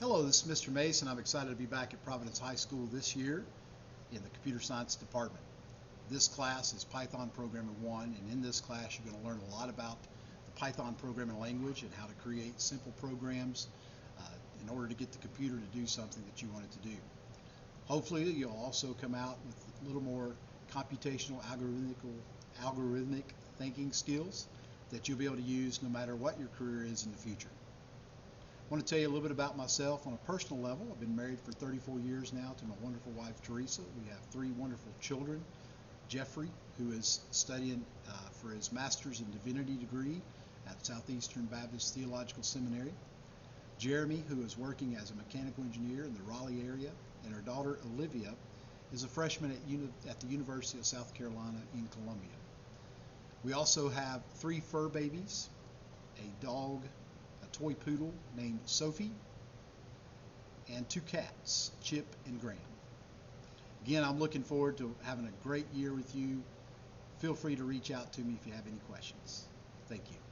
Hello, this is Mr. Mace, and I'm excited to be back at Providence High School this year in the Computer Science Department. This class is Python Programming 1, and in this class you're going to learn a lot about the Python programming language and how to create simple programs in order to get the computer to do something that you want it to do. Hopefully you'll also come out with a little more computational algorithmic thinking skills that you'll be able to use no matter what your career is in the future. I want to tell you a little bit about myself on a personal level. I've been married for 34 years now to my wonderful wife, Teresa. We have three wonderful children. Jeffrey, who is studying for his Master's in Divinity degree at Southeastern Baptist Theological Seminary. Jeremy, who is working as a mechanical engineer in the Raleigh area. And our daughter, Olivia, is a freshman at the University of South Carolina in Columbia. We also have three fur babies, a dog, a toy poodle named Sophie, and two cats, Chip and Graham. Again, I'm looking forward to having a great year with you. Feel free to reach out to me if you have any questions. Thank you.